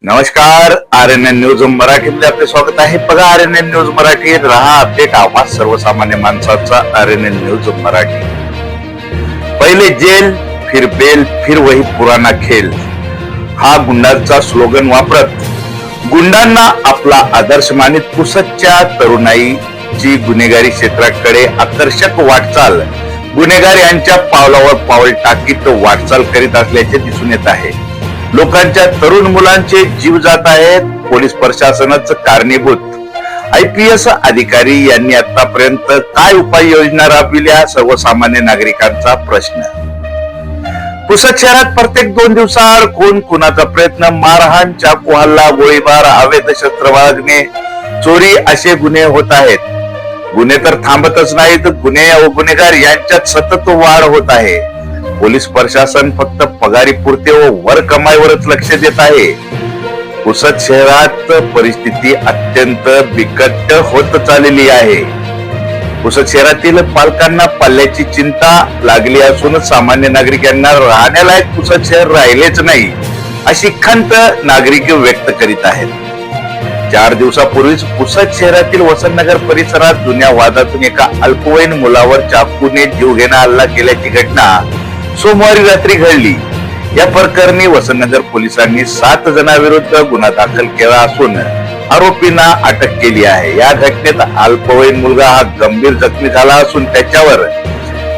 नमस्कार, RNN news मराठीमध्ये आपले स्वागत आहे. बघा RNN न्यूज मराठी, रहा अपडेट, आवाज सर्वसामान्य माणसाचा. RNN news Marathi. पहिले जेल फिर बेल फिर वही पुराना खेल हा गुंडांचा स्लोगन वापरत गुंडांना आपला आदर्श मानित पुसदच्या तरुणाईची गुन्हेगारी क्षेत्राकडे आकर्षक वाटचाल गुन्हेगार यांच्या पावलावर पाऊल टाकीत वाटचाल करीत असल्याचे दिसून येत आहे. लोकांच्या तरुण मुलांचे जीव जात आहेत. पोलीस प्रशासनाच कारणीभूत. IPS अधिकारी यांनी आतापर्यंत काय उपाययोजना राबविल्या, सर्वसामान्य नागरिकांचा प्रश्न. पुसद शहरात प्रत्येक 2 दिवसाआड कोण कुणाचा प्रयत्न, मारहाण, चाकू हल्ला, गोळीबार, अवैध शस्त्र बाळगणे, चोरी असे गुन्हे होत आहेत. गुन्हे तर थांबतच नाहीत, गुन्हे व गुन्हेगार यांच्यात सतत वाढ होत आहे. पोलीस प्रशासन फक्त पगारी पुरते व वर कमाईवरच लक्ष देत आहे. पुसद शहरात परिस्थिती अत्यंत बिकट होत चाललेली आहे. पुसद शहरातील पालकांना पल्ल्याची चिंता लागली असून सामान्य नागरिकांना राहण्यालायक पुसद शहर राहिलेच नाही अशी खंत नागरिक व्यक्त करीत आहेत. 4 दिवसापूर्वीच पुसद शहरातील वसंतनगर परिसरात जुन्या वादातून एका अल्पवयीन मुलावर चाकूने जीवघेणा हल्ला केल्याची घटना सोमवारी रात्री घडली. या प्रकरणी वसंतनगर पोलिसांनी 7 जणांविरुद्ध गुन्हा दाखल केला असून आरोपींना अटक केली आहे. या घटनेत अल्पवयीन मुलगा हा गंभीर जखमी झाला असून त्याच्यावर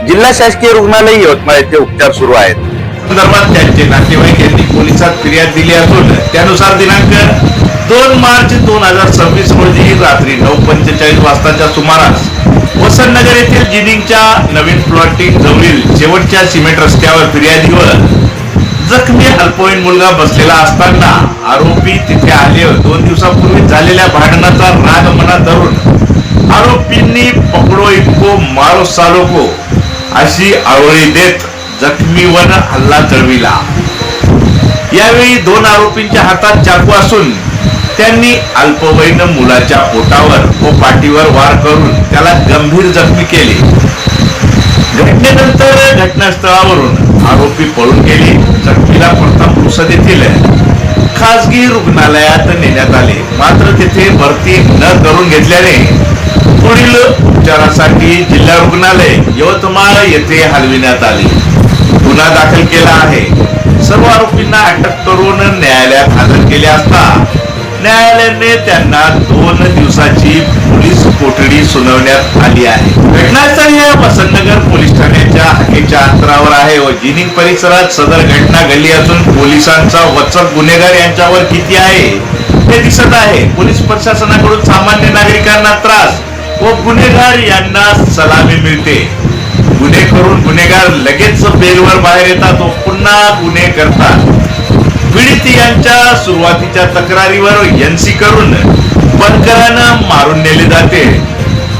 जिल्हा शासकीय रुग्णालय यवतमाळ येथे उपचार सुरू आहेत. संदर्भात त्यांचे नातेवाईक यांनी पोलिसात फिर्याद दिली असून त्यानुसार दिनांक 2 मार्च 2026 रोजी रात्री 9:45 वाजताच्या सुमारास वसंतनगर येथील जिनिंगच्या नवीन प्लॉटिंग जवळील शेवटच्या सिमेंट रस्त्यावर फिर्यादीवर जखमी अल्पवयीन मुलगा बसलेला असताना आरोपी तिथे आले. 2 दिवसापूर्वी झालेल्या भांडणाचा राग मनात धरून आरोपींनी पकडो इनको मारो सालो को अशी आळवळी देत जखमीवर हल्ला चढविला. यावेळी 2 आरोपींच्या हातात चाकू असून त्यांनी अल्पवयीन मुलाच्या पोटावर व पाठीवर वार करून त्याला गंभीर जखमी केले. घटनेनंतर घटनास्थळावरून आरोपी पळून गेले. जखमीला प्रथम पुसद येथील खासगी रुग्णालयात नेण्यात आले, मात्र तिथे भरती न करून घेतल्याने पुढील उपचारासाठी जिल्हा रुग्णालय यवतमाळ येथे हलविण्यात आले. गुन्हा दाखल केला आहे. सर्व आरोपींना अटक करून न्यायालयात हजर केले असता न्यायालयाने त्यांना 2 दिवसाची पोलीस कोठडी सुनावण्यात आली आहे. घटनास्थळ हे वसंतनगर पोलीस ठाण्याच्या हद्दीच्या अंतरावर आहे व जिनिंग परिसरात सदर घटना घडली असून पोलिसांचा वचक गुन्हेगार यांच्यावर किती आहे हे दिसत आहे. पोलीस प्रशासनाकडून सामान्य नागरिकांना त्रास व गुन्हेगार यांना सलामी मिळते. गुन्हे करून गुन्हेगार लगेच बेलवर बाहेर येतात व पुन्हा गुन्हे करतात. पीडित यांच्या सुरुवातीच्या तक्रारीवर NC करून बनकरांना मारून नेले जाते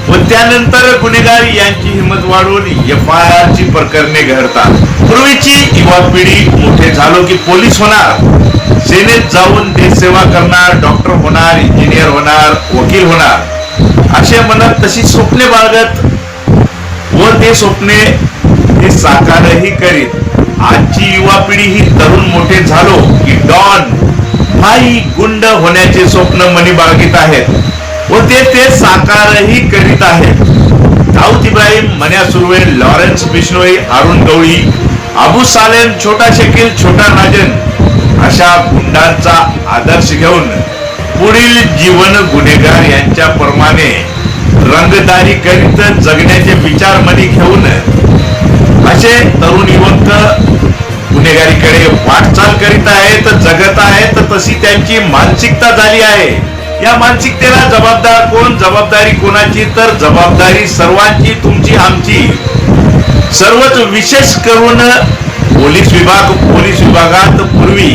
व त्यानंतर गुन्हेगार यांची हिंमत वाढवून FIR ची प्रकरणे घडतात. पूर्वीची युवा पिढी मोठे झालो की पोलीस होणार, सेनेत जाऊन देशसेवा करणार, डॉक्टर होणार, इंजिनियर होणार, वकील होणार असे म्हणत तशी स्वप्ने बाळगत व ते स्वप्ने ते साकारही करीत आजची युवा पिढी ही तरुण मोठे झालो की डॉन, भाई, गुंड होण्याचे स्वप्न मनी बाळगीत आहेत व ते साकारही करीत आहेत. दाऊद इब्राहिम, मन्या सुर्वे, लॉरेन्स बिश्नोई, अरुण गवळी, अबू सालेम, छोटा शकील, छोटा राजन अशा गुंडांचा आदर्श घेऊन पुढील जीवन गुन्हेगार यांच्या प्रमाणे रंगदारी करीत जगण्याचे विचार मनी घेऊन असे तरुण युवक गुन्हेगारीकडे वाटचाल करीत आहेत, जगत आहेत. तशी त्यांची मानसिकता झाली आहे. या मानसिकतेला जबाबदार कोण, जबाबदारी कोणाची, तर जबाबदारी सर्वांची, तुमची, आमची. सर्वच विशेष करून पोलीस विभागात पूर्वी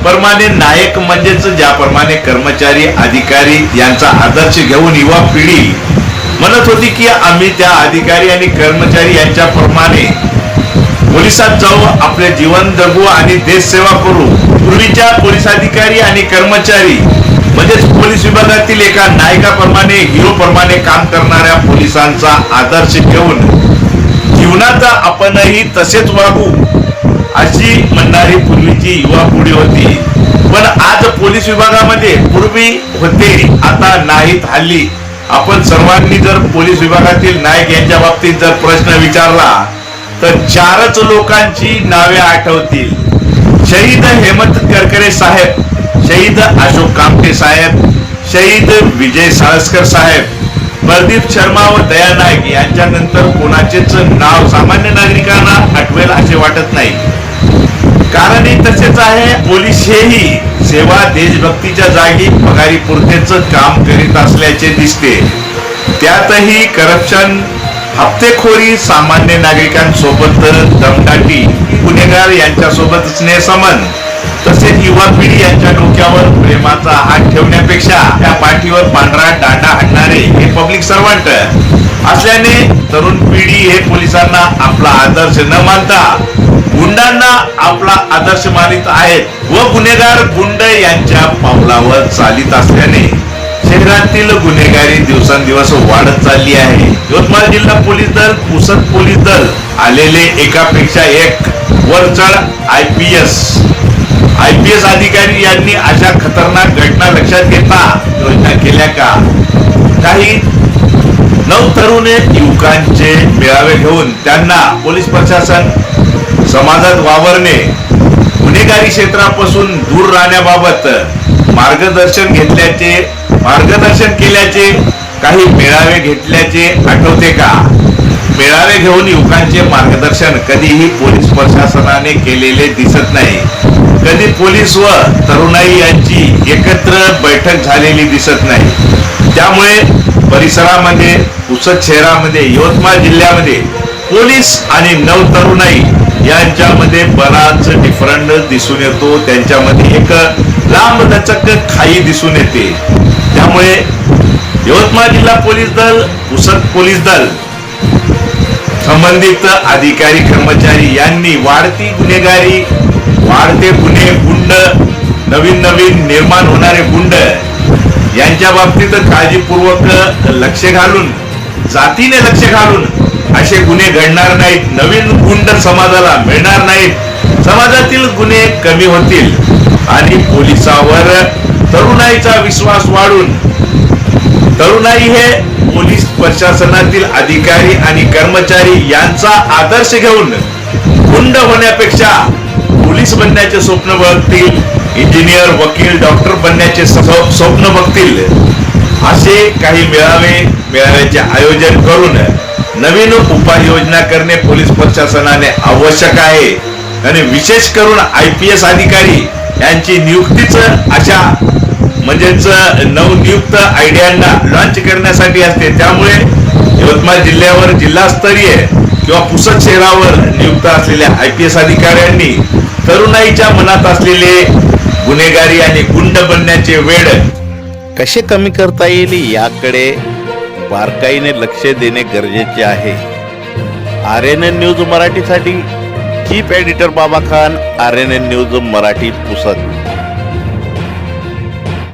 प्रमाणे नायक म्हणजेच ज्याप्रमाणे कर्मचारी, अधिकारी यांचा आदर्श घेऊन युवा पिढी म्हणत होती की आम्ही त्या अधिकारी आणि कर्मचारी यांच्या प्रमाणे पोलिसात जाऊ, आपले जीवन जगू आणि देश सेवा करू. पूर्वीच्या पोलीस अधिकारी आणि कर्मचारी म्हणजेच पोलीस विभागातील एका नायकाप्रमाणे, हिरो प्रमाणे काम करणाऱ्या पोलिसांचा आदर्श घेऊन जीवनात आपणही तसेच वागू अशी म्हणणारी पूर्वीची युवा पिढी होती व पण आज पोलीस विभागामध्ये पूर्वी होते, आता नाहीत. हल्ली आपण सर्वांनी जर पोलीस विभागातील नायक यांच्या बाबतीत जर प्रश्न विचारला तर 4च लोकांची नावे आठवतील. शहीद हेमंत करकरे साहेब, शहीद अशोक कामटे साहेब, शहीद विजय साळसकर साहेब, प्रदीप शर्मा व दया नाईक यांच्यानंतर कोणाचेच नाव सामान्य नागरिकांना आठवेल असे वाटत नाही. कारण हे तसेच आहे. पोलीस हेही सेवा देशभक्तीच्या जागी पगारी पुरतेच काम करीत असल्याचे दिसते. त्यातही करप्शन, हप्तेखोरी, सामान्य नागरिकांसोबत दमदाटी, गुन्हेगार यांच्यासोबत स्नेहसंबंध, तसेच युवा पिढी यांच्या डोक्यावर प्रेमाचा हात ठेवण्यापेक्षा त्या पाठीवर पांढरा दांडा आणणारे हे पब्लिक सर्वंट असल्याने तरुण पिढी हे पोलिसांना आपला आदर्श न मानता गुंडांना आपला आदर्श मानित आहेत व गुन्हेगार गुंड यांच्या पावलावर चालित असल्याने शहरातील गुन्हेगारी दिवसेंदिवस वाढत चालली आहे. यवतमाळ जिल्हा पोलीस दल, पुसद पोलीस दल आलेले एकापेक्षा एक वरचढ आयपीएस अधिकारी यांनी अशा खतरनाक घटना लक्षात घेता योजना केल्या का? काही नवतरुण युवकांचे मेळावे घेऊन त्यांना पोलीस प्रशासन समाजात वावरणे, गुन्हेगारी क्षेत्रापासून दूर राहण्याबाबत मार्गदर्शन केल्याचे काही मेळावे घेतल्याचे आठवते का? मेळावे घेऊन युवकांचे मार्गदर्शन कधीही पोलीस प्रशासनाने केलेले दिसत नाही. कधी पोलीस व तरुणाई यांची एकत्र बैठक झालेली दिसत नाही. त्यामुळे परिसरामध्ये, पुसद शहरामध्ये, यवतमाळ जिल्ह्यामध्ये पोलीस आणि नवतरुणाई यांच्यामध्ये बराच डिफरंट दिसून येतो. त्यांच्यामध्ये एक लांब लचक खाई दिसून येते. त्यामुळे यवतमाळ जिल्हा पोलीस दल, पुसद पोलीस दल, संबंधित अधिकारी कर्मचारी यांनी वाढती गुन्हेगारी, वाढते गुन्हे, गुंड, नवीन निर्माण होणारे गुंड यांच्या बाबतीत काळजीपूर्वक लक्ष घालून, जातीने लक्ष घालून असे गुन्हे घडणार नाहीत. नवीन गुंड समाजाला मिळणार नाहीत. समाजातील गुन्हे कमी होतील आणि पोलिसावर तरुणाईचा विश्वास वाढून तरुणाई हे पोलीस प्रशासनातील अधिकारी आणि कर्मचारी यांचा आदर्श घेऊन गुंड होण्यापेक्षा पोलीस बनण्याचे स्वप्न बघतील, इंजिनियर, वकील, डॉक्टर बनण्याचे स्वप्न बघतील. असे काही मेळाव्याचे आयोजन करून नवीन उपाययोजना करणे पोलीस प्रशासनाने आवश्यक आहे. आणि विशेष करून आयपीएस अधिकारी यांची नियुक्तीच अशा म्हणजेच नवनियुक्त आयडियांना लॉन्च करण्यासाठी असते. त्यामुळे यवतमाळ जिल्ह्यावर जिल्हास्तरीय किंवा पुसद शहरावर नियुक्त असलेल्या आयपीएस अधिकाऱ्यांनी तरुणाईच्या मनात असलेले गुन्हेगारी आणि गुंड बनण्याचे वेड कसे कमी करता येईल याकडे बारकाईने लक्ष देणे गरजेचे आहे. RNN न्यूज मराठीसाठी चीफ एडिटर बाबा खान, RNN न्यूज मराठी, पुसद.